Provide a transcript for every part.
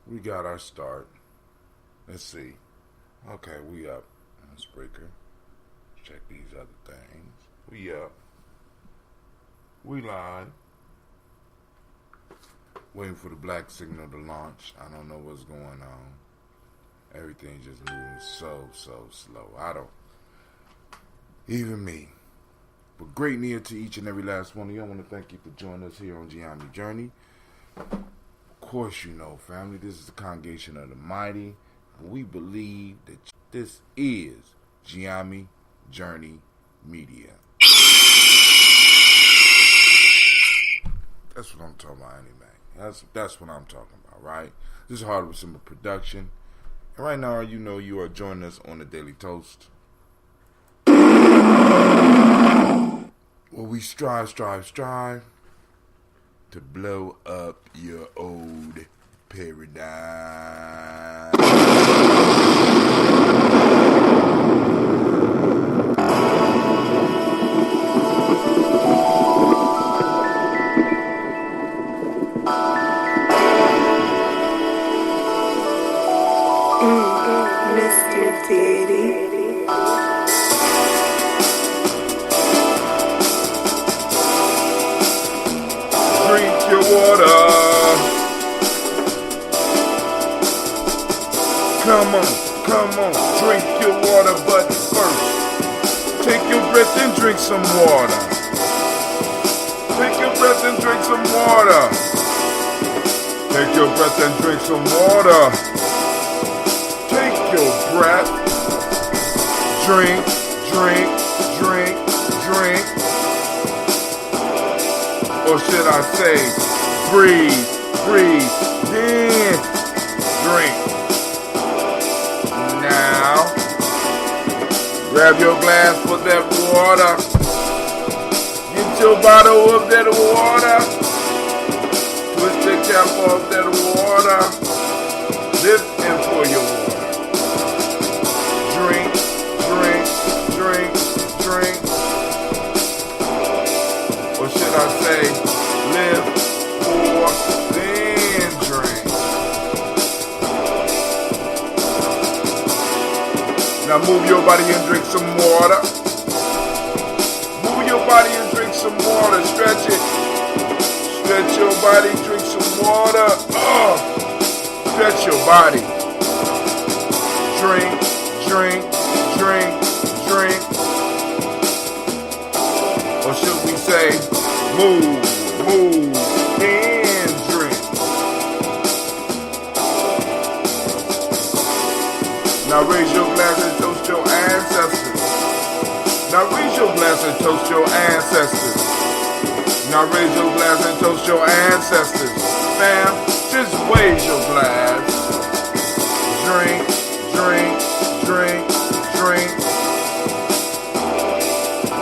We got our start. Let's see. Okay, we up. Spreaker. Check these other things. We up. We live. Waiting for the black signal to launch. I don't know what's going on. Everything's just moving so slow. I don't. Even me. But great near to each and every last one of you. I want to thank you for joining us here on Gye-Nyame Journey. Of course, you know, family, this is the congregation of the mighty. And we believe that this is Gye-Nyame Journey Media. That's what I'm talking about anyway. That's what I'm talking about, right? This is Hard with Simple Production. And right now, you know you are joining us on the Daily Toast. Well, we strive to blow up your old paradigm. Mr. Diddy. Drink your water. Come on, drink your water, but first, take your breath and drink some water. Take your breath and drink some water. Take your breath and drink some water. Take your breath. Drink. Or should I say, breathe, then drink. Now, grab your glass for that water. Get your bottle of that water. Twist the cap off that water. Lift and pour your water. Drink. Or should I say, live, pour, then drink. Now move your body and drink some water. Move your body and drink some water. Stretch it. Stretch your body, drink some water. Stretch your body. Drink. Or should we say, move, and drink. Now raise your glass and toast your ancestors. Now raise your glass and toast your ancestors. Now raise your glass and toast your ancestors. Fam, just raise your glass. Drink.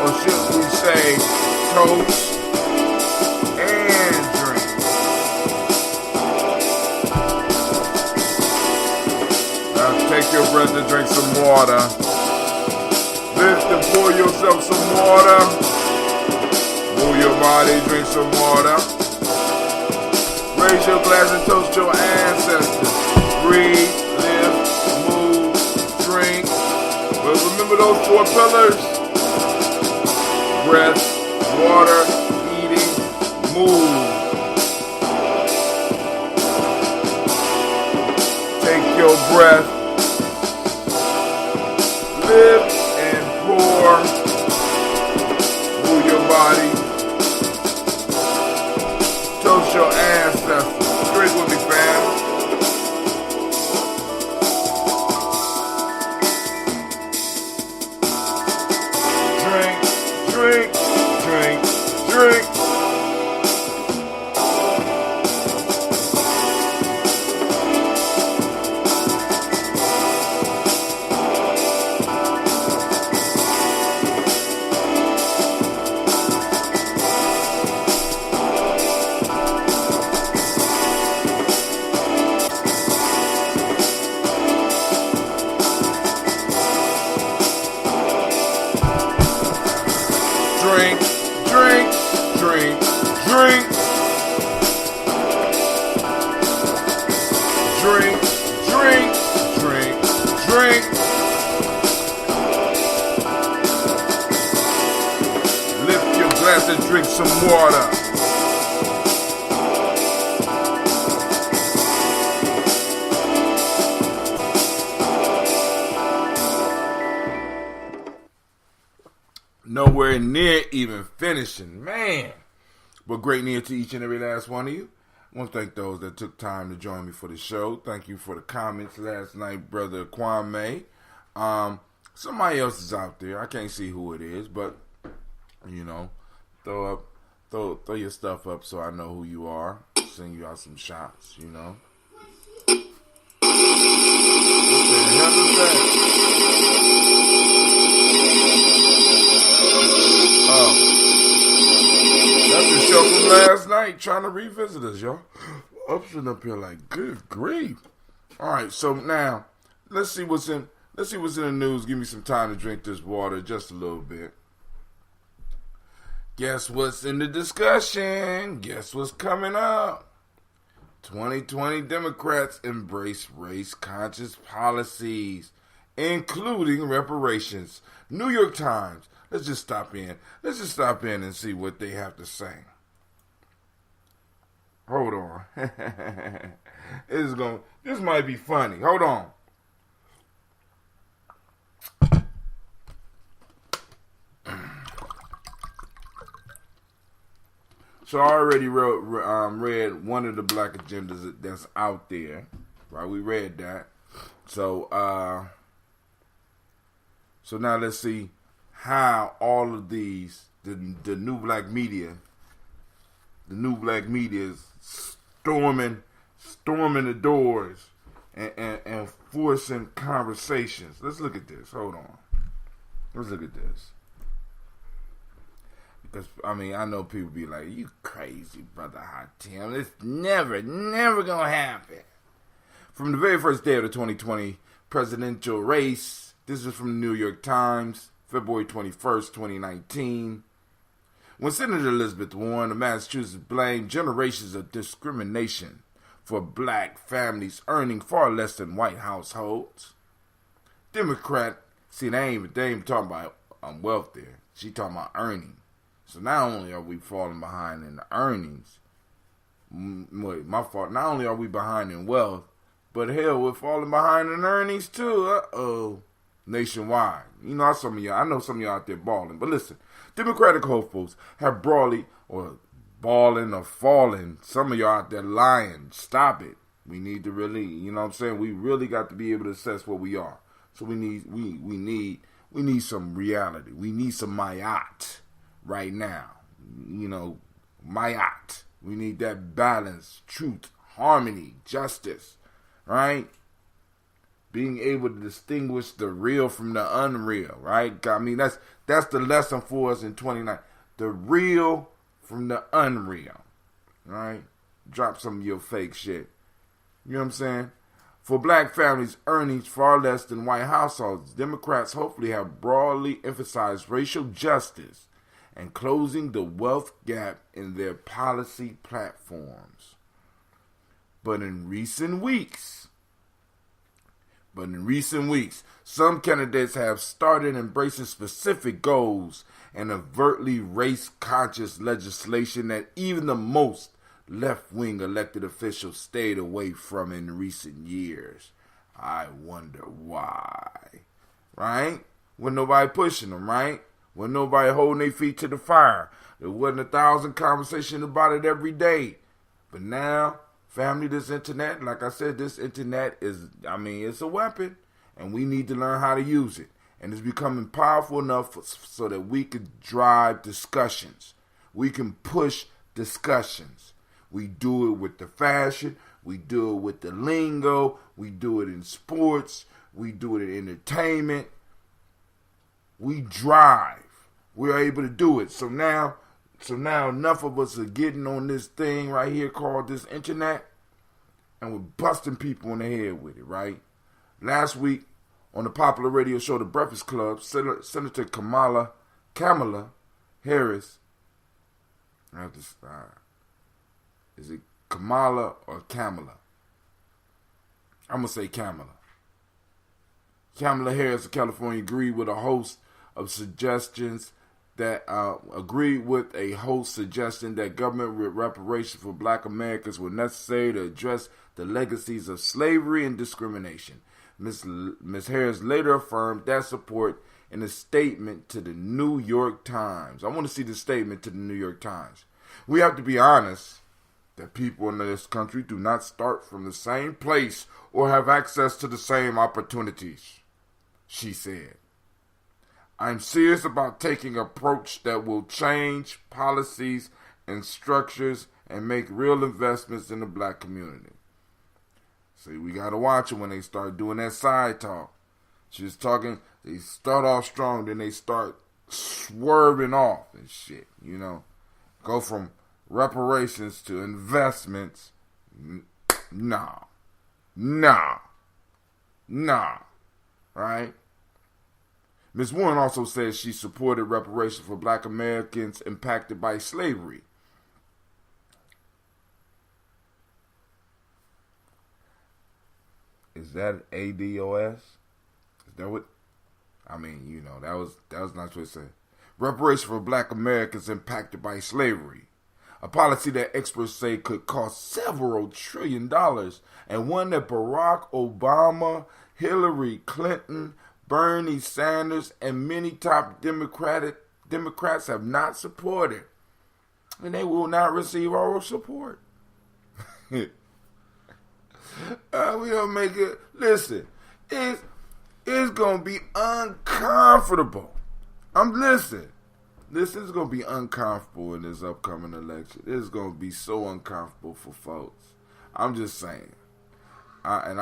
Or should we say, toast and drink. Now take your breath and drink some water. Lift and pour yourself some water. Move your body, drink some water. Raise your glass and toast your ancestors. Breathe, live, move, drink. But remember those 4 pillars. Breath, water, eating, move. Take your breath. Live and pour. Move your body. Toast your ancestors. Drink with me, fam. Drink. drink, drink, drink, drink. Lift your glass and drink some water. Nowhere near even finishing, man. But great near to each and every last one of you. I want to thank those that took time to join me for the show. Thank you for the comments last night, brother Kwame. Somebody else is out there. I can't see who it is, but you know, throw your stuff up so I know who you are. Send you out some shots, you know. What the hell is that? That's the show from last night, trying to revisit us, y'all. I'm sitting up here like, good grief. All right, so now let's see what's in the news. Give me some time to drink this water just a little bit. Guess what's in the discussion? Guess what's coming up? 2020 Democrats embrace race-conscious policies, including reparations. New York Times. Let's just stop in and see what they have to say. Hold on. This might be funny. Hold on. So I already read one of the black agendas that's out there. Right? We read that. So now let's see how all of these, the new black media is storming the doors and forcing conversations. Let's look at this. Hold on. Let's look at this. Because, I mean, I know people be like, you crazy, brother Hot Tim. It's never gonna happen. From the very first day of the 2020 presidential race, this is from the New York Times, February 21st, 2019. When Senator Elizabeth Warren of Massachusetts blamed generations of discrimination for black families earning far less than white households, Democrat, see, they ain't talking about wealth there. She talking about earning. So not only are we falling behind in the earnings, my fault, not only are we behind in wealth, but hell, we're falling behind in earnings too. Uh-oh. Nationwide. You know, I know some of y'all out there balling. But listen, Democratic hopefuls have balling or fallen. Some of y'all out there lying. Stop it. We need to really, you know what I'm saying? We really got to be able to assess what we are. So we need some reality. We need some mayat right now. You know, mayat. We need that balance, truth, harmony, justice, right? Being able to distinguish the real from the unreal, right? I mean, that's the lesson for us in 2019. The real from the unreal, right? Drop some of your fake shit. You know what I'm saying? For black families, earnings far less than white households, Democrats hopefully have broadly emphasized racial justice and closing the wealth gap in their policy platforms. But in recent weeks, some candidates have started embracing specific goals and overtly race-conscious legislation that even the most left-wing elected officials stayed away from in recent years. I wonder why. Right? When nobody pushing them, right? When nobody holding their feet to the fire. There wasn't 1,000 conversations about it every day. But now, family, this internet, like I said, this internet is, it's a weapon, and we need to learn how to use it. And it's becoming powerful enough so that we can drive discussions. We can push discussions. We do it with the fashion. We do it with the lingo. We do it in sports. We do it in entertainment. We drive. We're able to do it. So now enough of us are getting on this thing right here called this internet, and we're busting people in the head with it, right? Last week, on the popular radio show The Breakfast Club, Senator Kamala Harris, is it Kamala or Kamala? I'm going to say Kamala. Kamala Harris of California agreed with a host of suggestions that suggesting that government reparations for black Americans were necessary to address the legacies of slavery and discrimination. Ms. Harris later affirmed that support in a statement to the New York Times. I want to see the statement to the New York Times. We have to be honest that people in this country do not start from the same place or have access to the same opportunities, she said. I'm serious about taking an approach that will change policies and structures and make real investments in the black community. See, we got to watch it when they start doing that side talk. She's talking, they start off strong, then they start swerving off and shit, you know. Go from reparations to investments. Nah. Right? Ms. Warren also says she supported reparations for black Americans impacted by slavery. Is that ADOS? Is that what? I mean, you know, that was not what it said. Reparations for black Americans impacted by slavery. A policy that experts say could cost several $1 trillion, and one that Barack Obama, Hillary Clinton, Bernie Sanders, and many top Democrats have not supported. And they will not receive our support. We don't make it. Listen, it's going to be uncomfortable. This is going to be uncomfortable in this upcoming election. It's going to be so uncomfortable for folks. I'm just saying. I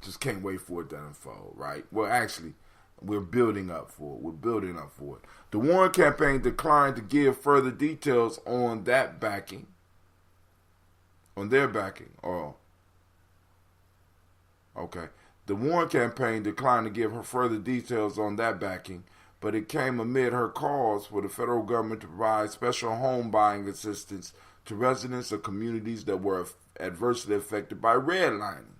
just can't wait for it to unfold, right? Well, actually, we're building up for it. The Warren campaign declined to give further details on their backing. The Warren campaign declined to give her further details on that backing, but it came amid her calls for the federal government to provide special home buying assistance to residents of communities that were adversely affected by redlining,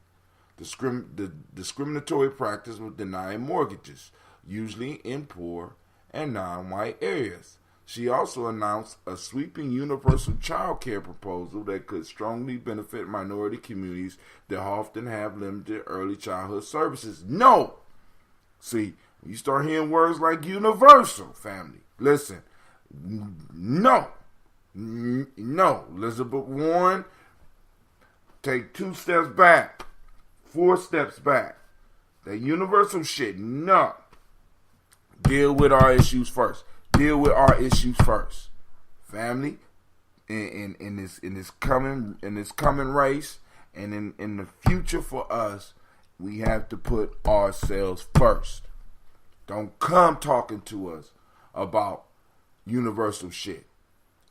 the discriminatory practice of denying mortgages, usually in poor and non-white areas. She also announced a sweeping universal child care proposal that could strongly benefit minority communities that often have limited early childhood services. No! See, when you start hearing words like universal, family, listen, no. Elizabeth Warren, take 2 steps back, 4 steps back. That universal shit, no. Deal with our issues first. Family. In this coming race, and in the future for us, we have to put ourselves first. Don't come talking to us about universal shit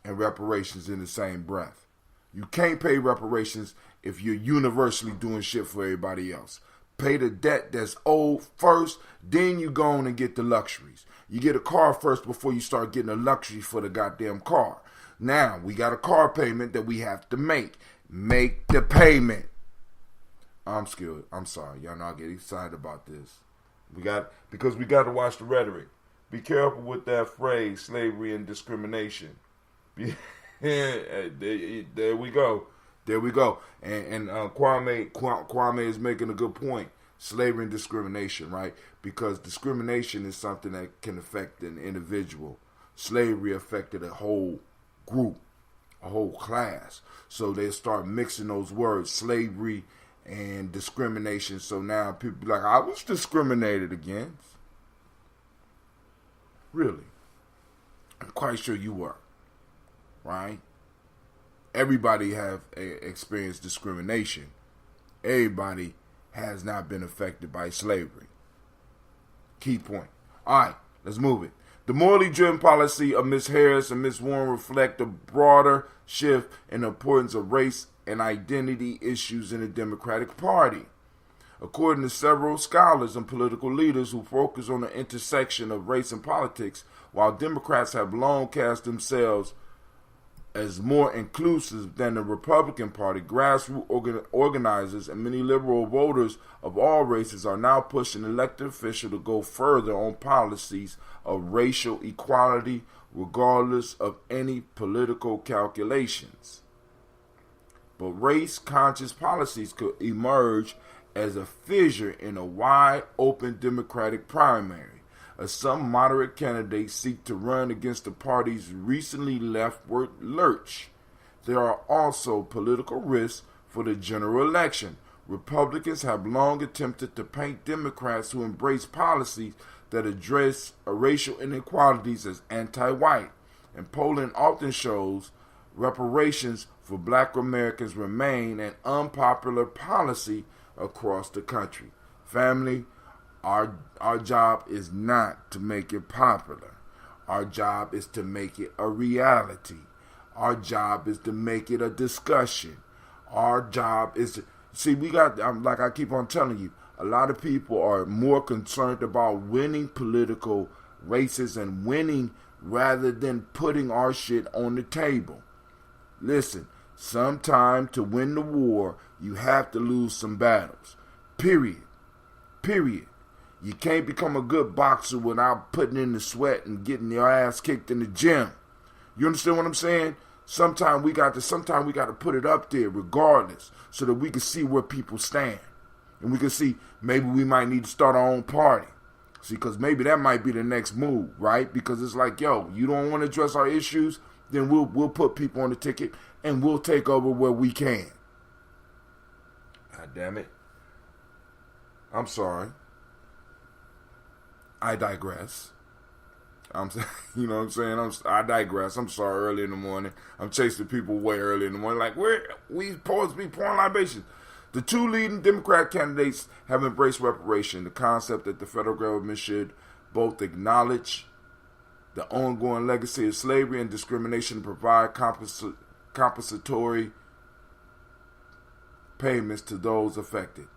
and reparations in the same breath. You can't pay reparations if you're universally doing shit for everybody else. Pay the debt that's owed first, then you go on and get the luxuries. You get a car first before you start getting a luxury for the goddamn car. Now, we got a car payment that we have to make. Make the payment. I'm scared. I'm sorry. Y'all not get excited about this. Because we got to watch the rhetoric. Be careful with that phrase, slavery and discrimination. There we go. And Kwame is making a good point. Slavery and discrimination, right? Because discrimination is something that can affect an individual. Slavery affected a whole group, a whole class. So they start mixing those words, slavery and discrimination. So now people be like, I was discriminated against. Really? I'm quite sure you were. Right? Everybody have experienced discrimination. Everybody has not been affected by slavery. Key point. All right, let's move it. The morally driven policy of Ms. Harris and Ms. Warren reflect a broader shift in the importance of race and identity issues in the Democratic Party. According to several scholars and political leaders who focus on the intersection of race and politics, while Democrats have long cast themselves as more inclusive than the Republican Party. Grassroots organizers and many liberal voters of all races are now pushing elected officials to go further on policies of racial equality, regardless of any political calculations. But race-conscious policies could emerge as a fissure in a wide-open Democratic primary, as some moderate candidates seek to run against the party's recently leftward lurch. There are also political risks for the general election. Republicans have long attempted to paint Democrats who embrace policies that address racial inequalities as anti-white, and polling often shows reparations for black Americans remain an unpopular policy across the country. Family, our job is not to make it popular. Our job is to make it a reality. Our job is to make it a discussion. Our job is to see. Like I keep on telling you, a lot of people are more concerned about winning political races and winning rather than putting our shit on the table. Listen, sometime to win the war, you have to lose some battles. Period. You can't become a good boxer without putting in the sweat and getting your ass kicked in the gym. You understand what I'm saying? Sometimes we got to put it up there regardless, so that we can see where people stand. And we can see maybe we might need to start our own party. See, because maybe that might be the next move, right? Because it's like, yo, you don't want to address our issues, then we'll put people on the ticket and we'll take over where we can. God damn it. I'm sorry. I digress. You know what I'm saying? I digress. I'm sorry. Early in the morning, I'm chasing people way early in the morning. Like, we supposed to be pouring libations. The two leading Democrat candidates have embraced reparation, the concept that the federal government should both acknowledge the ongoing legacy of slavery and discrimination and provide compensatory payments to those affected.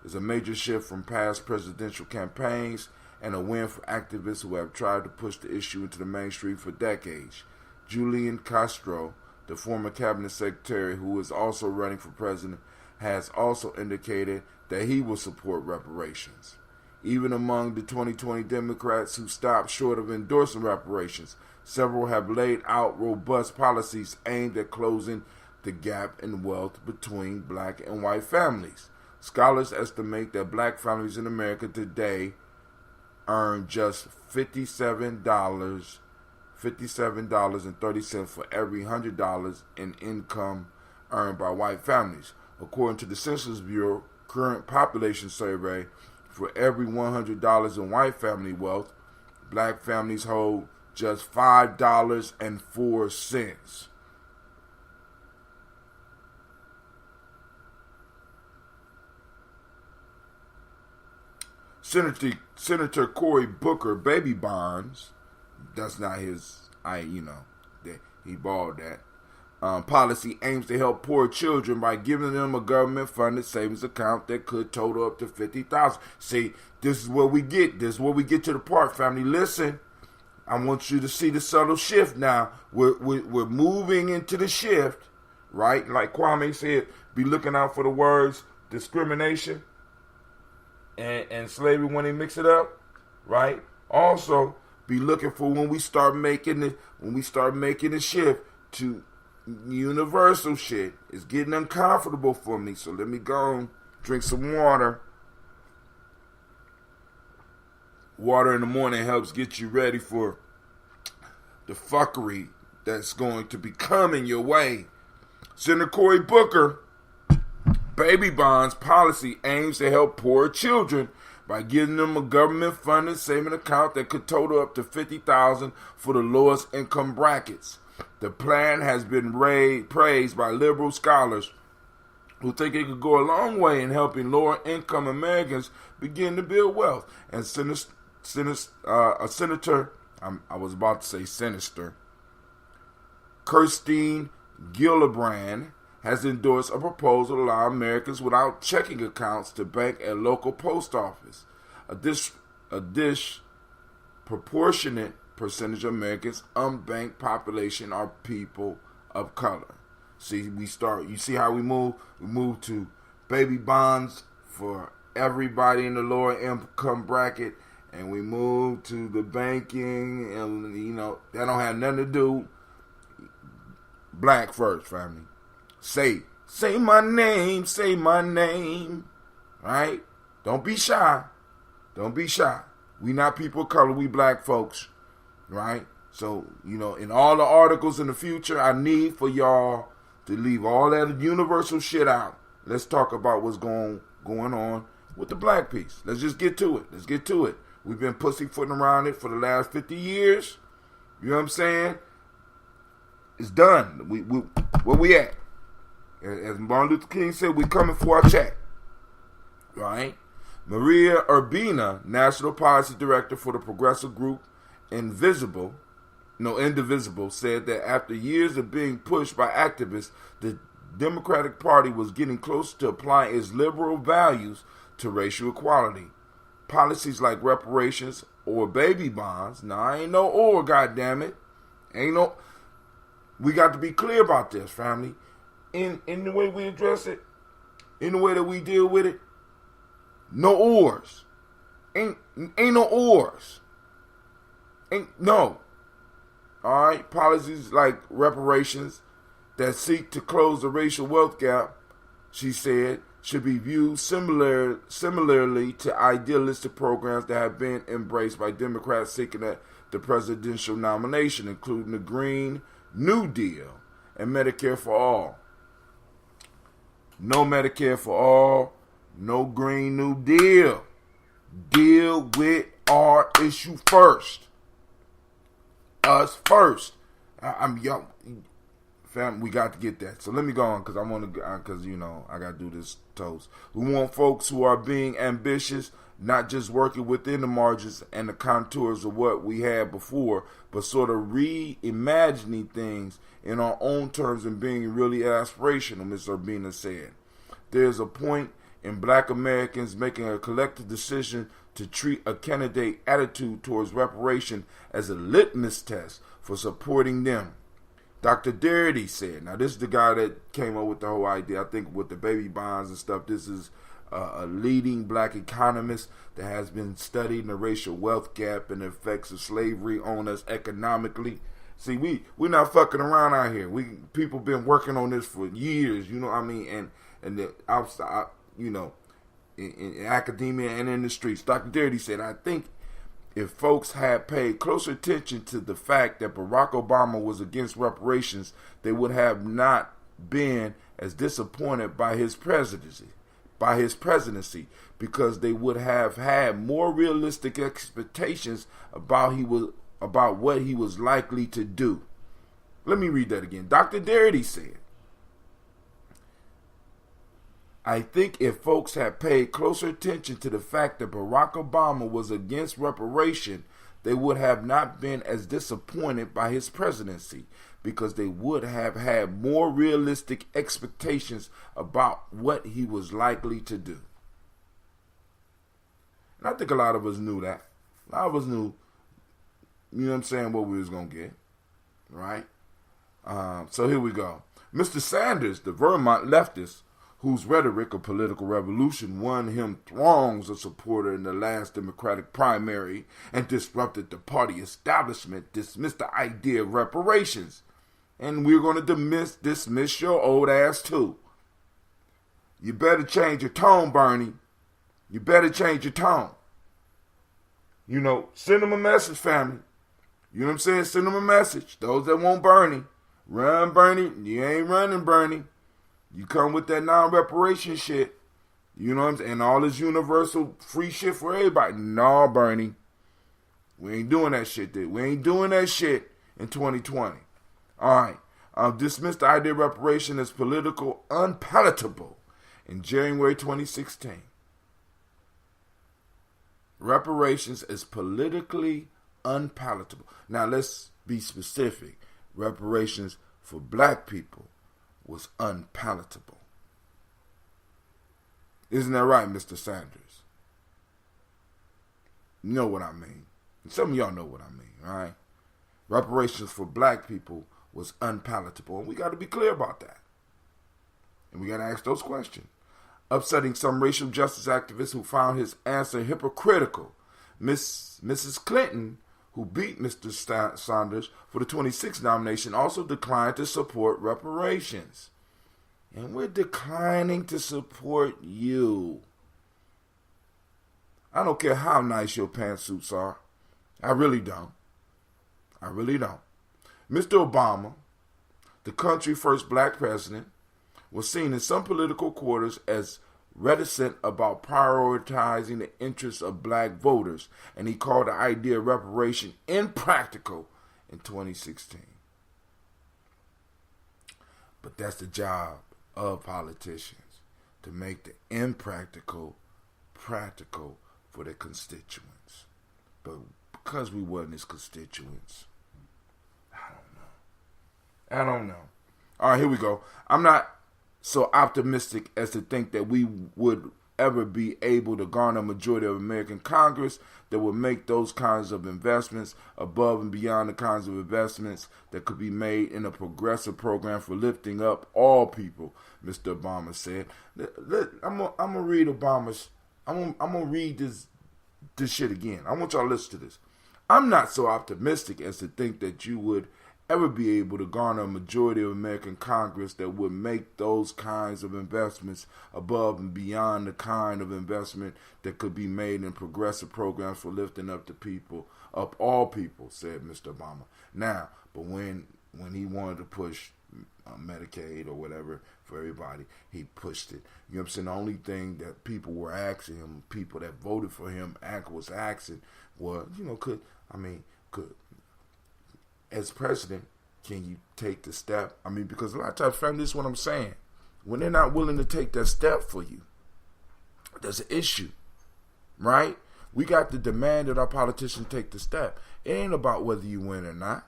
It's a major shift from past presidential campaigns and a win for activists who have tried to push the issue into the mainstream for decades. Julian Castro, the former cabinet secretary who is also running for president, has also indicated that he will support reparations. Even among the 2020 Democrats who stopped short of endorsing reparations, several have laid out robust policies aimed at closing the gap in wealth between black and white families. Scholars estimate that black families in America today earn just $57.30 for every $100 in income earned by white families. According to the Census Bureau current population survey, for every $100 in white family wealth, black families hold just $5.04. Senator Cory Booker baby bonds, that's not his, he bought that. Policy aims to help poor children by giving them a government-funded savings account that could total up to $50,000. See, this is where we get. This is where we get to the part, family. Listen, I want you to see the subtle shift now. We're moving into the shift, right? Like Kwame said, be looking out for the words discrimination and slavery when they mix it up, right? Also, be looking for when we start making the shift to universal shit. It's getting uncomfortable for me, so let me go and drink some water. Water in the morning helps get you ready for the fuckery that's going to be coming your way. Senator Cory Booker baby bonds policy aims to help poor children by giving them a government-funded saving account that could total up to $50,000 for the lowest income brackets. The plan has been praised by liberal scholars who think it could go a long way in helping lower-income Americans begin to build wealth. And Kirsten Gillibrand has endorsed a proposal to allow Americans without checking accounts to bank at local post office. A disproportionate percentage of Americans' unbanked population are people of color. See, you see how we move? We move to baby bonds for everybody in the lower income bracket, and we move to the banking, and that don't have nothing to do. Black first, family. Say my name, say my name. Right? Don't be shy. Don't be shy. We not people of color, we black folks. Right? So, in all the articles in the future, I need for y'all to leave all that universal shit out. Let's talk about what's going on with the black piece. Let's just get to it. We've been pussyfooting around it for the last 50 years. You know what I'm saying? It's done. Where we at? As Martin Luther King said, we coming for our check. Right? Maria Urbina, National Policy Director for the progressive group Indivisible, said that after years of being pushed by activists, the Democratic Party was getting closer to applying its liberal values to racial equality. Policies like reparations or baby bonds. Now, ain't no or, goddammit. We got to be clear about this, family. In the way we address it, in the way that we deal with it, no ors. Ain't no ors. No. Alright, policies like reparations that seek to close the racial wealth gap, she said, should be viewed similarly to idealistic programs that have been embraced by Democrats seeking the presidential nomination, including the Green New Deal and Medicare for All. No Medicare for All, no Green New Deal. Deal with our issue first. Us first. I'm young. Fam, we got to get that. So let me go on because I got to do this toast. We want folks who are being ambitious, not just working within the margins and the contours of what we had before, but sort of reimagining things in our own terms and being really aspirational, Ms. Urbina said. There's a point in black Americans making a collective decision to treat a candidate attitude towards reparation as a litmus test for supporting them. Dr. Darity said, now this is the guy that came up with the whole idea, I think with the baby bonds and stuff. This is a leading black economist that has been studying the racial wealth gap and the effects of slavery on us economically. See, we're not fucking around out here. People been working on this for years, you know what I mean, and the outside, in academia and in the streets. Dr. Darity said, I think if folks had paid closer attention to the fact that Barack Obama was against reparations, they would have not been as disappointed by his presidency, because they would have had more realistic expectations about what he was likely to do. Let me read that again. Dr. Darity said, I think if folks had paid closer attention to the fact that Barack Obama was against reparation, they would have not been as disappointed by his presidency, because they would have had more realistic expectations about what he was likely to do. And I think a lot of us knew that. A lot of us knew, what we was going to get, right? So here we go. Mr. Sanders, the Vermont leftist, whose rhetoric of political revolution won him throngs of supporters in the last Democratic primary and disrupted the party establishment, dismissed the idea of reparations. And we're going to dismiss your old ass too. You better change your tone, Bernie. You better change your tone. Send them a message, family. You know what I'm saying? Send them a message. Those that want Bernie, run Bernie. You ain't running Bernie. You come with that non-reparation shit. You know what I'm saying? And all this universal free shit for everybody. No, Bernie. We ain't doing that shit. We ain't doing that shit in 2020. All right. Dismissed the idea of reparation as political unpalatable in January 2016. Reparations is politically unpalatable. Now, let's be specific. Reparations for black people was unpalatable. Isn't that right, Mr. Sanders? You know what I mean. Some of y'all know what I mean, right? Reparations for black people was unpalatable. And we got to be clear about that. And we got to ask those questions. Upsetting some racial justice activists who found his answer hypocritical. Mrs. Clinton, who beat Mr. Sanders for the 26th nomination, also declined to support reparations. And we're declining to support you. I don't care how nice your pantsuits are. I really don't. I really don't. Mr. Obama, the country's first black president, was seen in some political quarters as reticent about prioritizing the interests of black voters, and he called the idea of reparation impractical in 2016. But that's the job of politicians, to make the impractical practical for their constituents. But because we wasn't his constituents, I don't know. All right, here we go. I'm not so optimistic as to think that we would ever be able to garner a majority of American Congress that would make those kinds of investments above and beyond the kinds of investments that could be made in a progressive program for lifting up all people, Mr. Obama said. I'm gonna read Obama's. I'm gonna read this shit again. I want y'all to listen to this. I'm not so optimistic as to think that you would ever be able to garner a majority of American Congress that would make those kinds of investments above and beyond the kind of investment that could be made in progressive programs for lifting up the people, up all people, said Mr. Obama. Now, but when he wanted to push Medicaid or whatever for everybody, he pushed it. You know what I'm saying? The only thing that people were asking him, people that voted for him, was asking was, could as president, can you take the step? Because a lot of times, family, this is what I'm saying. When they're not willing to take that step for you, there's an issue, right? We got to demand that our politicians take the step. It ain't about whether you win or not.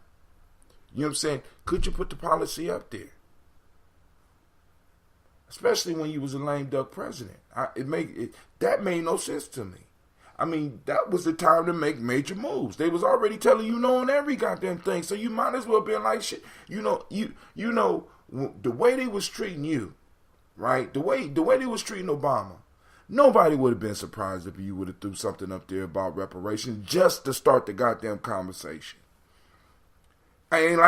You know what I'm saying? Could you put the policy up there? Especially when you was a lame duck president. That made no sense to me. That was the time to make major moves. They was already telling you no on every goddamn thing, so you might as well be like shit. The way they was treating you, right? The way they was treating Obama, nobody would have been surprised if you would have threw something up there about reparations just to start the goddamn conversation. It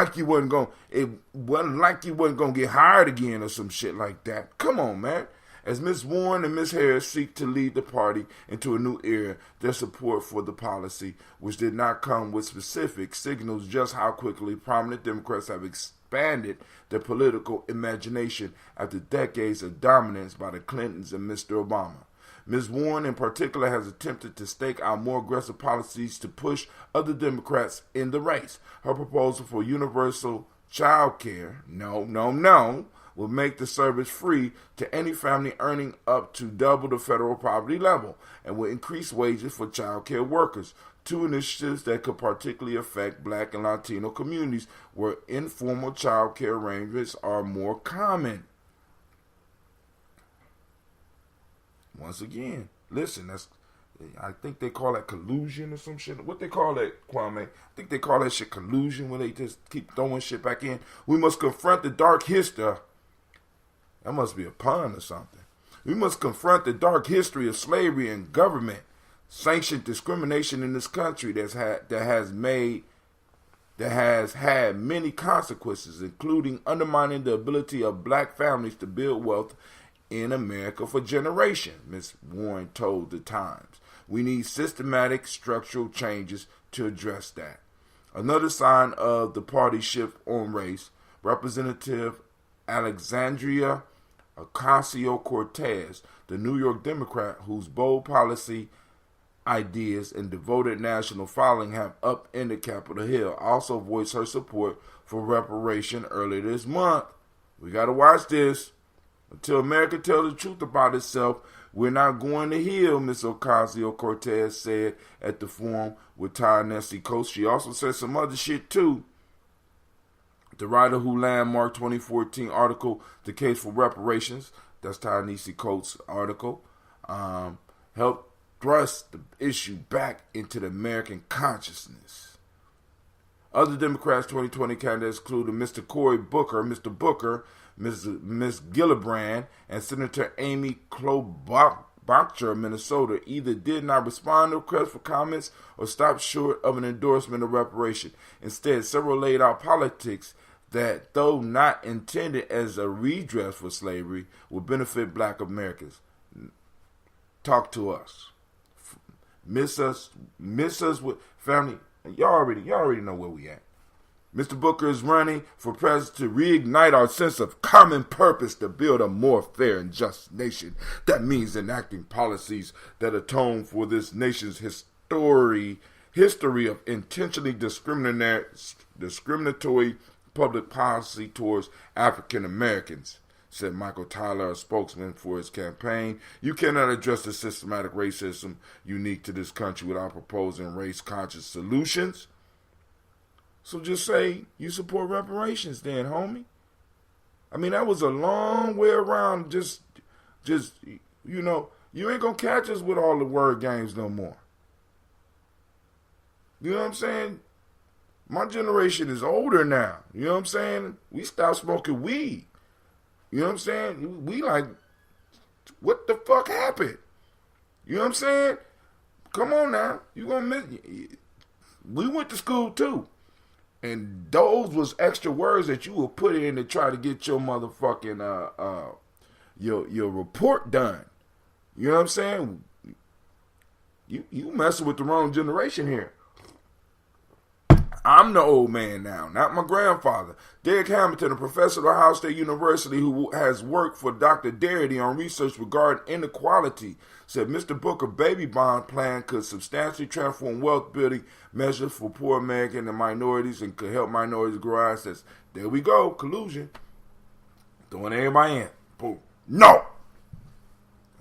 wasn't like you wasn't gonna get hired again or some shit like that. Come on, man. As Ms. Warren and Ms. Harris seek to lead the party into a new era, their support for the policy, which did not come with specifics, signals just how quickly prominent Democrats have expanded their political imagination after decades of dominance by the Clintons and Mr. Obama. Ms. Warren, in particular, has attempted to stake out more aggressive policies to push other Democrats in the race. Her proposal for universal child care, will make the service free to any family earning up to double the federal poverty level and will increase wages for child care workers. Two initiatives that could particularly affect Black and Latino communities where informal child care arrangements are more common. Once again, listen, I think they call that collusion or some shit. What they call that, Kwame? I think they call that shit collusion when they just keep throwing shit back in. We must confront the dark history. That must be a pun or something. We must confront the dark history of slavery and government-sanctioned discrimination in this country that has had many consequences, including undermining the ability of black families to build wealth in America for generations, Ms. Warren told The Times. We need systematic structural changes to address that. Another sign of the party shift on race, Representative Alexandria Ocasio-Cortez, the New York Democrat whose bold policy ideas and devoted national following have upended Capitol Hill, also voiced her support for reparation earlier this month. We got to watch this. Until America tells the truth about itself, we're not going to heal, Ms. Ocasio-Cortez said at the forum with Ta-Nehisi Coates. She also said some other shit, too. The writer who landmarked 2014 article, The Case for Reparations, that's Ta-Nehisi Coates' article, helped thrust the issue back into the American consciousness. Other Democrats 2020 candidates included Mr. Cory Booker, Mr. Booker, Ms. Gillibrand, and Senator Amy Klobuchar of Minnesota either did not respond to requests for comments or stopped short of an endorsement of reparation. Instead, several laid out politics that, though not intended as a redress for slavery, would benefit black Americans. Talk to us. Miss us with family. Y'all already know where we at. Mr. Booker is running for president to reignite our sense of common purpose to build a more fair and just nation. That means enacting policies that atone for this nation's history of intentionally discriminatory public policy towards African Americans, said Michael Tyler, a spokesman for his campaign. You cannot address the systematic racism unique to this country without proposing race-conscious solutions. So just say you support reparations then, homie. I mean, that was a long way around. Just you know, you ain't gonna catch us with all the word games no more. You know what I'm saying? My generation is older now. You know what I'm saying? We stopped smoking weed. You know what I'm saying? We like, what the fuck happened? You know what I'm saying? Come on now. You gonna miss. We went to school too. And those was extra words that you would put in to try to get your motherfucking your report done. You know what I'm saying? You messing with the wrong generation here. I'm the old man now, not my grandfather. Derek Hamilton, a professor at Ohio State University who has worked for Dr. Darity on research regarding inequality, said Mr. Booker's baby bond plan could substantially transform wealth building measures for poor Americans and minorities and could help minorities grow assets. There we go, collusion. Throwing everybody in. Boom. No!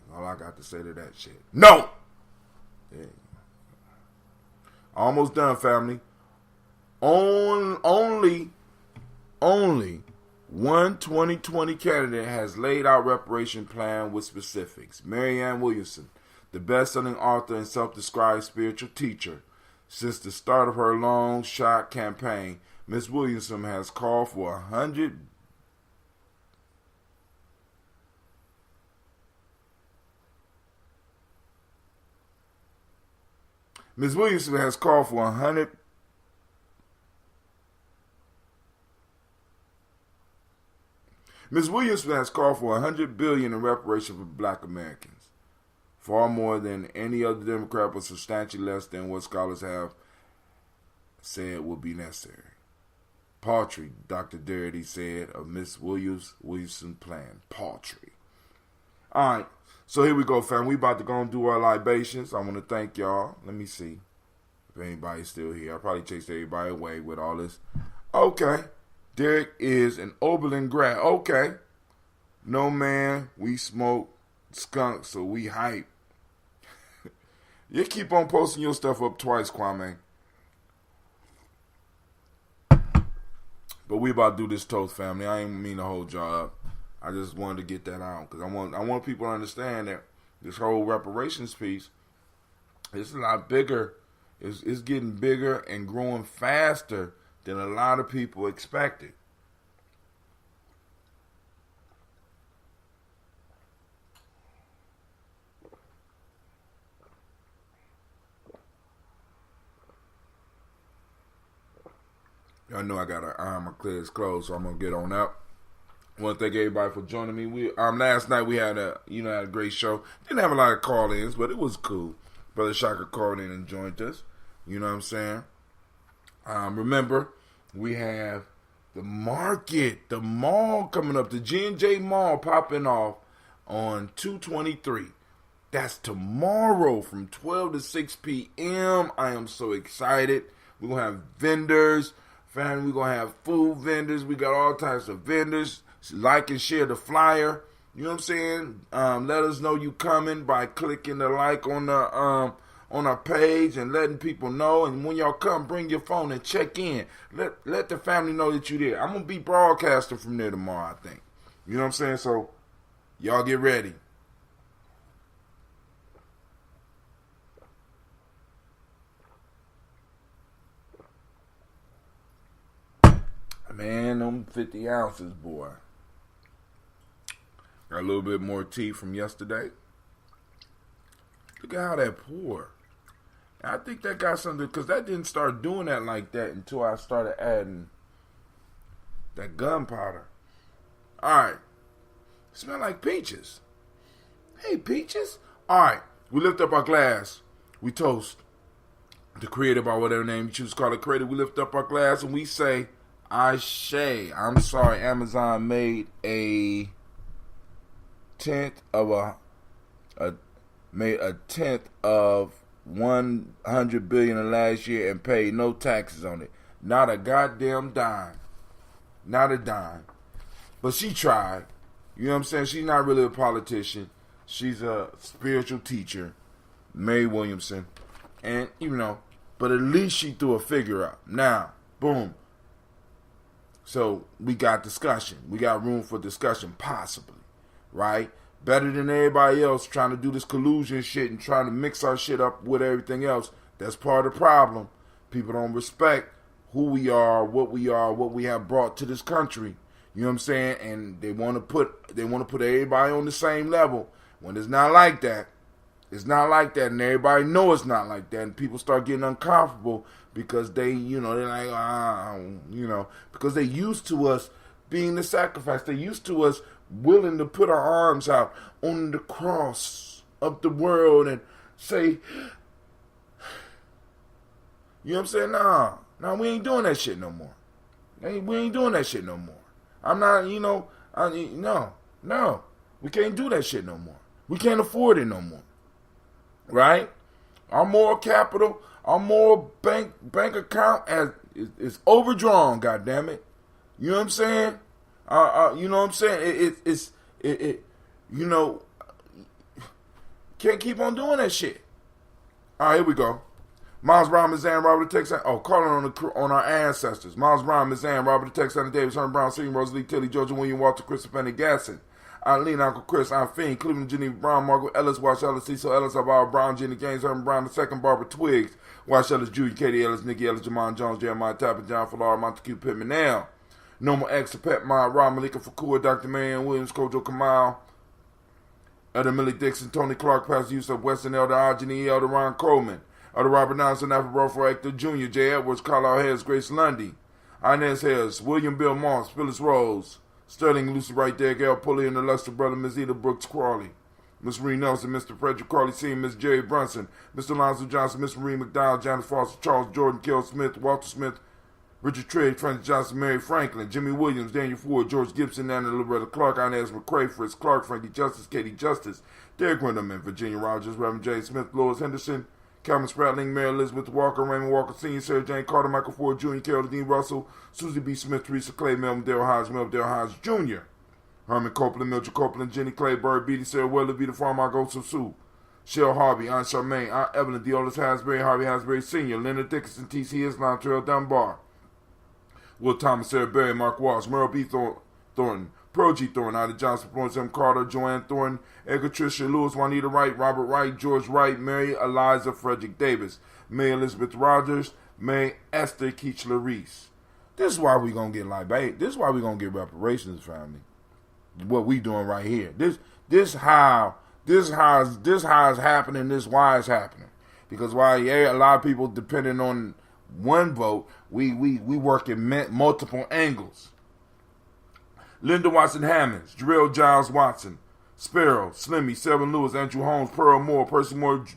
That's all I got to say to that shit. No! Yeah. Almost done, family. Only one 2020 candidate has laid out reparation plan with specifics. Marianne Williamson, the best-selling author and self-described spiritual teacher. Since the start of her long shot campaign, Ms. Williamson has called for 100 Ms. Williamson has called for 100 Ms. Williamson has called for $100 billion in reparation for black Americans, far more than any other Democrat, but substantially less than what scholars have said would be necessary. Paltry, Dr. Darity said of Ms. Williamson's plan. Paltry. All right, so here we go, fam. We about to go and do our libations. I want to thank y'all. Let me see if anybody's still here. I probably chased everybody away with all this. Okay. Derek is an Oberlin grad. Okay. No, man. We smoke skunk, so we hype. You keep on posting your stuff up twice, Kwame. But we about to do this toast, family. I ain't mean to hold y'all up. I just wanted to get that out because I want people to understand that this whole reparations piece is a lot bigger. It's getting bigger and growing faster than a lot of people expected. Y'all know I gotta iron my clears clothes, so I'm gonna get on up. I want to thank everybody for joining me. We last night we had a great show. Didn't have a lot of call-ins, but it was cool. Brother Shaka called in and joined us. You know what I'm saying? Remember, we have the mall coming up. The G&J Mall popping off on 2/23. That's tomorrow from 12 to 6 p.m. I am so excited. We're going to have vendors. Family, we're going to have food vendors. We got all types of vendors. Like and share the flyer. You know what I'm saying? Let us know you coming by clicking the like on our page and letting people know. And when y'all come, bring your phone and check in. Let the family know that you're there. I'm going to be broadcasting from there tomorrow, I think. You know what I'm saying? So, y'all get ready. Man, them 50 ounces, boy. Got a little bit more tea from yesterday. Look at how that poured. I think that got something, because that didn't start doing that like that until I started adding that gunpowder. Alright. Smell like peaches. Hey, peaches. Alright. We lift up our glass. We toast the creator, by whatever name you choose to call it creator. We lift up our glass and we say, Ashe. I'm sorry, Amazon made a tenth of made a tenth of 100 billion in last year and paid no taxes on it. Not a goddamn dime. Not a dime. But she tried. You know what I'm saying? She's not really a politician. She's a spiritual teacher, Mary Williamson. And, but at least she threw a figure out. Now, boom. So, we got discussion. We got room for discussion, possibly. Right? Better than everybody else trying to do this collusion shit and trying to mix our shit up with everything else. That's part of the problem. People don't respect who we are, what we have brought to this country. You know what I'm saying? And they want to put everybody on the same level. When it's not like that, it's not like that, and everybody know it's not like that, and people start getting uncomfortable because they're like, because they used to us being the sacrifice. They used to us willing to put our arms out on the cross of the world and say, you know what I'm saying? Nah, we ain't doing that shit no more. We ain't doing that shit no more. I'm not, no. We can't do that shit no more. We can't afford it no more. Right? Our moral capital, our moral bank account is overdrawn, goddammit. You know what I'm saying? You know what I'm saying? Can't keep on doing that shit. All right, here we go. Miles Brown, Mizan, Robert the Texan. Calling on our ancestors. Miles Brown, Mizan, Robert the Texan, Davis, Herman Brown, Senior, Rosalie Tilly, Georgia, William Walter, Christopher Penny Gasson. Eileen, Uncle Chris, Aunt Fiend, Cleveland, Geneva Brown, Margaret Ellis, Wash Ellis, Cecil Ellis, Alvaro Brown, Jenny Gaines, Herman Brown II, Barbara Twiggs, Wash Ellis, Judy, Katie Ellis, Nikki Ellis, Jamon Jones, Jeremiah Tappan, John Falara, Montague Pittman Now, Normal X, Pet Mod, Rob Malika Fakua, Dr. Marianne Williams, Kojo Kamal, Elder Millie Dixon, Tony Clark, Pastor Yusuf Weston, Elder Ajani, Elder Ron Coleman, Elder Robert Nelson, Alfred Bro Hector Jr., J. Edwards, Carlisle Harris, Grace Lundy, Inez Harris, William Bill Moss, Phyllis Rose, Sterling Lucy Wright there, Gail Pulley and the Lester brother, Miss Eda Brooks Crawley, Miss Marie Nelson, Mr. Frederick Crawley Sr., Miss Jerry Brunson, Mr. Lonzo Johnson, Miss Marie McDowell, Janice Foster, Charles Jordan, Kel Smith, Walter Smith, Richard Trigg, Francis Johnson, Mary Franklin, Jimmy Williams, Daniel Ford, George Gibson, Anna Loretta Clark, Inez McCrae, Fritz Clark, Frankie Justice, Katie Justice, Derek Windham, Virginia Rogers, Reverend J. Smith, Lois Henderson, Calvin Spratling, Mary Elizabeth Walker, Raymond Walker Sr., Sarah Jane Carter, Michael Ford Jr., Carol Dean Russell, Susie B. Smith, Teresa Clay, Melvin Dale Hodge Jr., Herman Copeland, Mildred Copeland, Jenny Clay, Bird Beatty, Sarah Weller, Vita Farmer, Gosu Sue, Shell Harvey, Aunt Charmaine, Aunt Evelyn, Deolis Hasbury, Harvey Hasbury Sr., Leonard Dickinson, T.C. Islam, Terrell Dunbar, Will Thomas, Sarah Berry, Mark Walsh, Merle B. Thornton, Pearl G. Thornton, Ida Johnson, Florence M. Carter, Joanne Thornton, Edgar Tricia Lewis, Juanita Wright, Robert Wright, George Wright, Mary Eliza Frederick Davis, May Elizabeth Rogers, May Esther Keechler Reese. This is why we're going to get this is why we're going to get reparations, family. What we doing right here. This how it's happening, this why it's happening. Because while a lot of people depending on one vote, we work in multiple angles. Linda Watson Hammonds, Jarrell Giles Watson, Sparrow, Slimmy, Selvin Lewis, Andrew Holmes, Pearl Moore, Percy Moore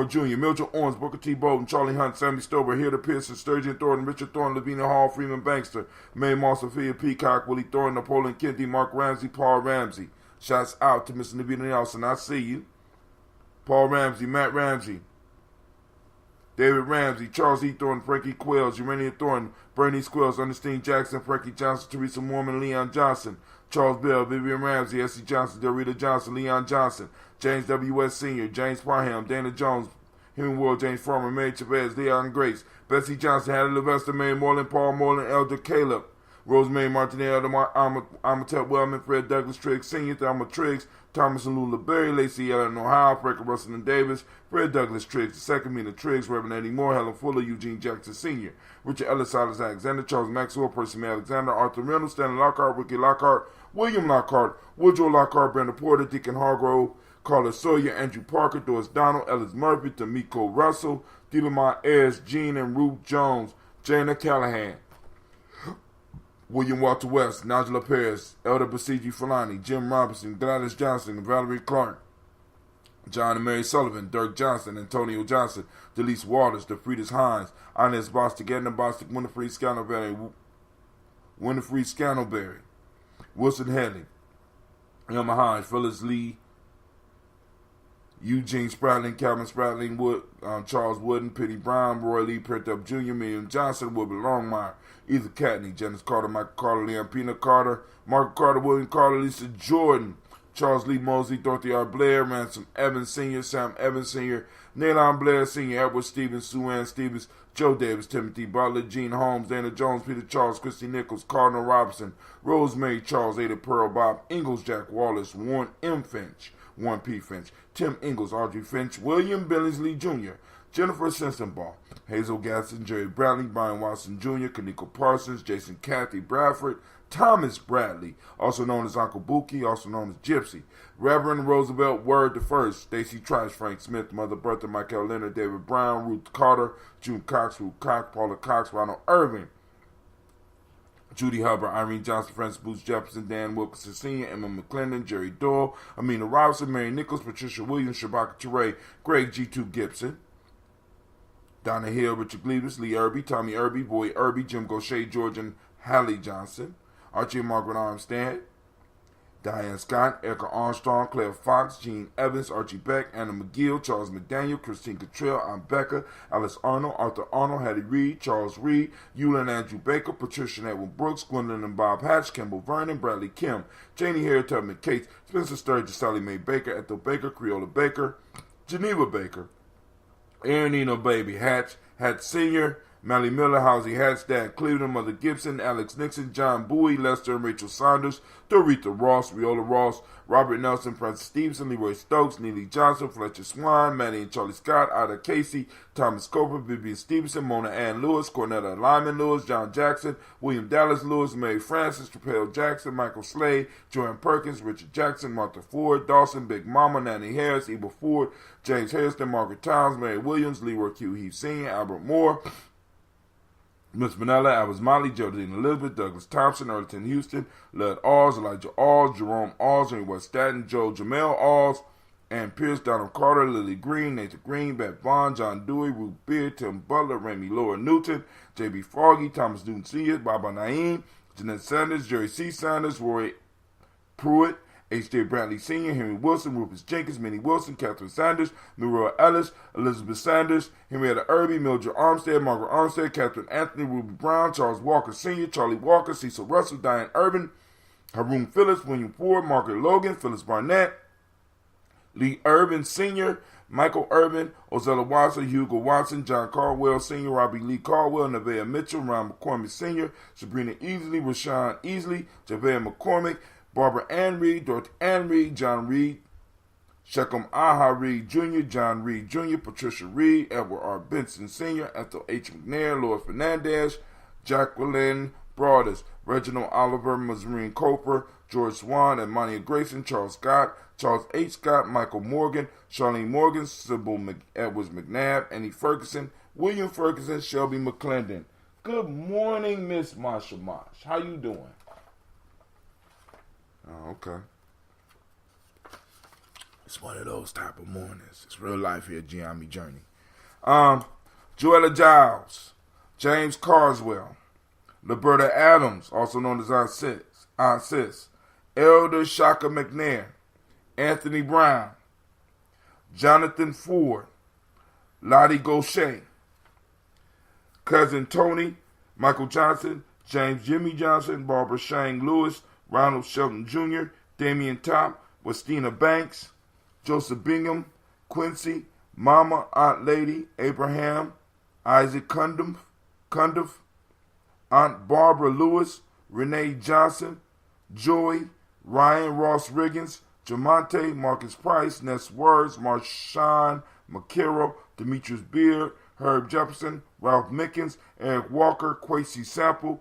Jr., Mildred Owens, Booker T. Bolden, Charlie Hunt, Sammy Stover, Hilda Pearson, Sturgeon Thornton, Richard Thornton, Lavina Hall, Freeman Bankster, Mae Moss, Sophia Peacock, Willie Thornton, Napoleon Kennedy, Mark Ramsey, Paul Ramsey. Shouts out to Mr. Navina Nelson. I see you. Paul Ramsey, Matt Ramsey, David Ramsey, Charles E. Thornton, Frankie Quills, Urania Thornton, Bernice Quills, Ernestine Jackson, Frankie Johnson, Teresa Mormon, Leon Johnson, Charles Bell, Vivian Ramsey, S.C. Johnson, Dorita Johnson, Leon Johnson, James W.S. Sr., James Parham, Dana Jones, Henry Ward, James Farmer, Mary Chavez, Leon Grace, Bessie Johnson, Hattie Levester, Mary Moreland, Paul Moreland, Elder Caleb, Rosemary Martinez, Amatep Wellman, Fred Douglas Triggs Sr., Thelma Triggs, Thomas and Lula Berry, Lacey Ellen Ohio, Frederick Russell and Davis, Fred Douglas Triggs II, Mina Triggs, Reverend Eddie Moore, Helen Fuller, Eugene Jackson Sr., Richard Ellis, Silas Alexander, Charles Maxwell, Percy May Alexander, Arthur Reynolds, Stanley Lockhart, Ricky Lockhart, William Lockhart, Woodrow Lockhart, Brandon Porter, Deacon Hargrove, Carla Sawyer, Andrew Parker, Doris Donald, Ellis Murphy, Tamiko Russell, Delamont Ayers, Jean and Ruth Jones, Jana Callahan, William Walter West, Nigella Paris, Elder Basiji Fulani, Jim Robinson, Gladys Johnson, Valerie Clark, John and Mary Sullivan, Dirk Johnson, Antonio Johnson, Delise Waters, DeFridas Hines, Inez Bostic, Edna Bostic, Winifred Scantleberry, Wilson Headley, Emma Hines, Phyllis Lee, Eugene Spratling, Calvin Spratling, Charles Wooden, Penny Brown, Roy Lee, Pertup Jr., Miriam Johnson, Wilbur Longmire, Ethan Catney, Janice Carter, Michael Carter, Leon Pina Carter, Margaret Carter, William Carter, Lisa Jordan, Charles Lee Mosley, Dorothy R. Blair, Ransom Evans Sr., Sam Evans Sr., Nalon Blair Sr., Edward Stevens, Sue Ann Stevens, Joe Davis, Timothy Butler, Gene Holmes, Dana Jones, Peter Charles, Christy Nichols, Cardinal Robinson, Rosemary Charles, Ada Pearl, Bob Ingalls, Jack Wallace, Warren M. Finch, Warren P. Finch, Tim Ingalls, Audrey Finch, William Billingsley Jr., Jennifer Sensenbaugh, Hazel Gaston, Jerry Bradley, Brian Watson Jr., Kaniko Parsons, Jason Cathy Bradford, Thomas Bradley, also known as Uncle Buki, also known as Gypsy, Reverend Roosevelt Word the First, Stacy Trice, Frank Smith, Mother Bertha, Michael Leonard, David Brown, Ruth Carter, June Cox, Ruth Cox, Paula Cox, Ronald Irving, Judy Hubbard, Irene Johnson, Francis Booth Jefferson, Dan Wilkinson Sr., Emma McClendon, Jerry Doyle, Amina Robinson, Mary Nichols, Patricia Williams, Shabaka Teray, Greg G2 Gibson, Donna Hill, Richard Gleavis, Lee Irby, Tommy Irby, Boy Irby, Jim Gaucher, George and Hallie Johnson, Archie and Margaret Armstead, Diane Scott, Erica Armstrong, Claire Fox, Gene Evans, Archie Beck, Anna McGill, Charles McDaniel, Christine Cottrell, Aunt Becca, Alice Arnold, Arthur Arnold, Hattie Reed, Charles Reed, Eula and Andrew Baker, Patricia and Edwin Brooks, Gwendolyn and Bob Hatch, Kimball Vernon, Bradley Kim, Janie Hare, Tubman Cates, Spencer Sturgis, Sally Mae Baker, Ethel Baker, Creola Baker, Geneva Baker, Aaron Eno Baby Hatch, Hatch Sr., Mally Miller, Housie Hatch, Dan Cleveland, Mother Gibson, Alex Nixon, John Bowie, Lester and Rachel Saunders, Dorita Ross, Viola Ross, Robert Nelson, Francis Stevenson, Leroy Stokes, Neely Johnson, Fletcher Swan, Manny and Charlie Scott, Ida Casey, Thomas Coper, Vivian Stevenson, Mona Ann Lewis, Cornetta Lyman Lewis, John Jackson, William Dallas Lewis, Mary Francis, Trapel Jackson, Michael Slade, Joanne Perkins, Richard Jackson, Martha Ford, Dawson, Big Mama, Nanny Harris, Eva Ford, James Hairston, Margaret Towns, Mary Williams, Leroy Q. Heath Sr., Albert Moore, Miss Manella, Alice Motley, Geraldine Elizabeth, Douglas Thompson, Erleton Houston, Lud Alls, Elijah Alls, Jerome Alls, Henry West Staten, Joe Jamel Alls, Ann Pierce, Donald Carter, Lily Green, Nathan Green, Beth Vaughn, John Dewey, Ruth Beard, Tim Butler, Remy Laura Newton, J.B. Foggy, Thomas Newton Sr., Baba Naeem, Jeanette Sanders, Jerry C. Sanders, Roy Pruitt, H.J. Bradley Sr., Henry Wilson, Rufus Jenkins, Minnie Wilson, Catherine Sanders, Muriel Ellis, Elizabeth Sanders, Henrietta Irby, Mildred Armstead, Margaret Armstead, Catherine Anthony, Ruby Brown, Charles Walker Sr., Charlie Walker, Cecil Russell, Diane Urban, Haroon Phillips, William Ford, Margaret Logan, Phyllis Barnett, Lee Urban Sr., Michael Urban, Ozella Watson, Hugo Watson, John Caldwell Sr., Robbie Lee Caldwell, Nevaeh Mitchell, Ron McCormick Sr., Sabrina Easley, Rashawn Easley, Javea McCormick, Barbara Ann Reed, Dorothy Ann Reed, John Reed, Shechem Aha Reed Jr., John Reed Jr., Patricia Reed, Edward R. Benson Sr., Ethel H. McNair, Lloyd Fernandez, Jacqueline Broadus, Reginald Oliver, Mazarine Coper, George Swan, Monia Grayson, Charles Scott, Charles H. Scott, Michael Morgan, Charlene Morgan, Sybil Edwards McNabb, Annie Ferguson, William Ferguson, Shelby McClendon. Good morning, Miss Marsha Marsh. How you doing? Oh, okay. It's one of those type of mornings. It's real life here at Gye-Nyame Journey. Joella Giles, James Carswell, Liberta Adams, also known as Aunt Sis, Elder Shaka McNair, Anthony Brown, Jonathan Ford, Lottie Gaucher, Cousin Tony, Michael Johnson, James Jimmy Johnson, Barbara Shane Lewis, Ronald Shelton Jr., Damian Top, Westina Banks, Joseph Bingham, Quincy, Mama, Aunt Lady, Abraham, Isaac Cundiff, Aunt Barbara Lewis, Renee Johnson, Joy, Ryan Ross Riggins, Jamonte, Marcus Price, Ness Words, Marshawn McCarroll, Demetrius Beard, Herb Jefferson, Ralph Mickens, Eric Walker, Quasi Sample,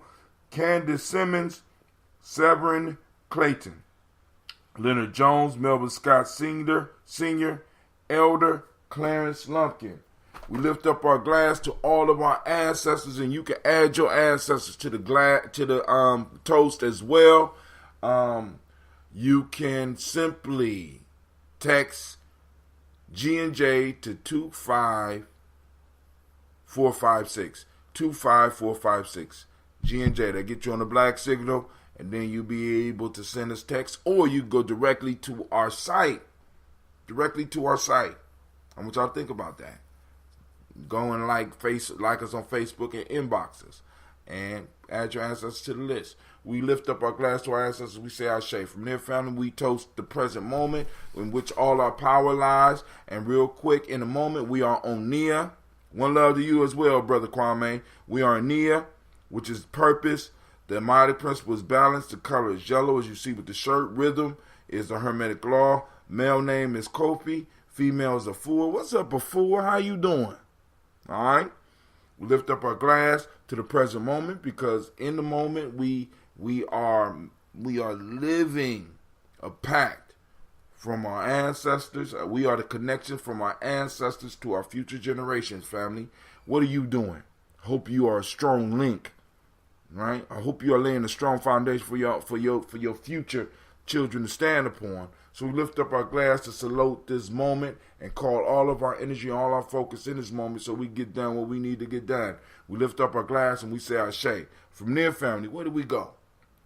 Candace Simmons, Severin Clayton, Leonard Jones, Melvin Scott Sr., Elder Clarence Lumpkin. We lift up our glass to all of our ancestors, and you can add your ancestors to the toast as well. You can simply text G&J to 25456. 25456. G&J, that get you on the black signal, and then you'll be able to send us text, or you go directly to our site. I want y'all to think about that. Go and like us on Facebook and inbox us, and add your ancestors to the list. We lift up our glass to our ancestors. We say Ashe. From their family, we toast the present moment in which all our power lies. And real quick, in a moment, we are on Nia. One love to you as well, Brother Kwame. We are on Nia, which is purpose. The mighty principle is balance. The color is yellow, as you see with the shirt. Rhythm is the Hermetic law. Male name is Kofi. Female is a fool. What's up, a fool? How you doing? All right. We lift up our glass to the present moment, because in the moment we are living a pact from our ancestors. We are the connection from our ancestors to our future generations, family. What are you doing? Hope you are a strong link, right? I hope you are laying a strong foundation for your future children to stand upon. So we lift up our glass to salute this moment and call all of our energy, all our focus in this moment, so we get done what we need to get done. We lift up our glass and we say Ashe. From there, family, where do we go?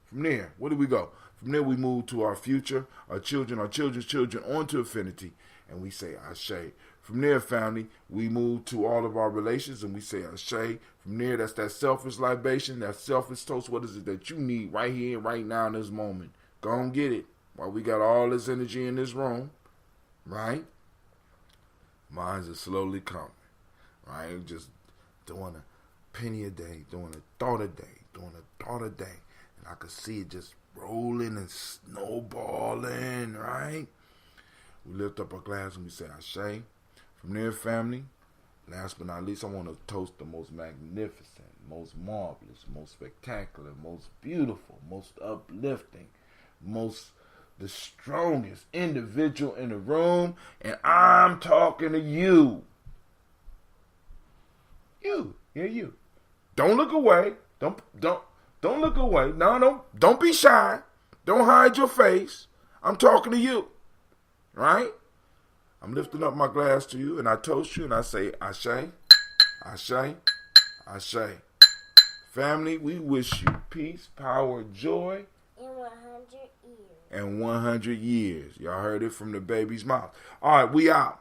From there, where do we go? From there, we move to our future, our children's children, onto infinity, and we say Ashe. From there, family, we move to all of our relations, and we say Ashe. From there, that's that selfish libation, that selfish toast. What is it that you need right here, right now, in this moment? Go and get it. While we got all this energy in this room, right? Minds are slowly coming, right? Just doing a penny a day, doing a thought a day, and I could see it just rolling and snowballing, right? We lift up our glass and we say Ashe. From there, family, last but not least, I want to toast the most magnificent, most marvelous, most spectacular, most beautiful, most uplifting, the strongest individual in the room, and I'm talking to you. You. Don't look away. Don't look away. No, don't be shy. Don't hide your face. I'm talking to you. Right? I'm lifting up my glass to you, and I toast you, and I say Ashe, Ashe, Ashe. Family, we wish you peace, power, joy, in 100 years. And 100 years. Y'all heard it from the baby's mouth. All right, we out.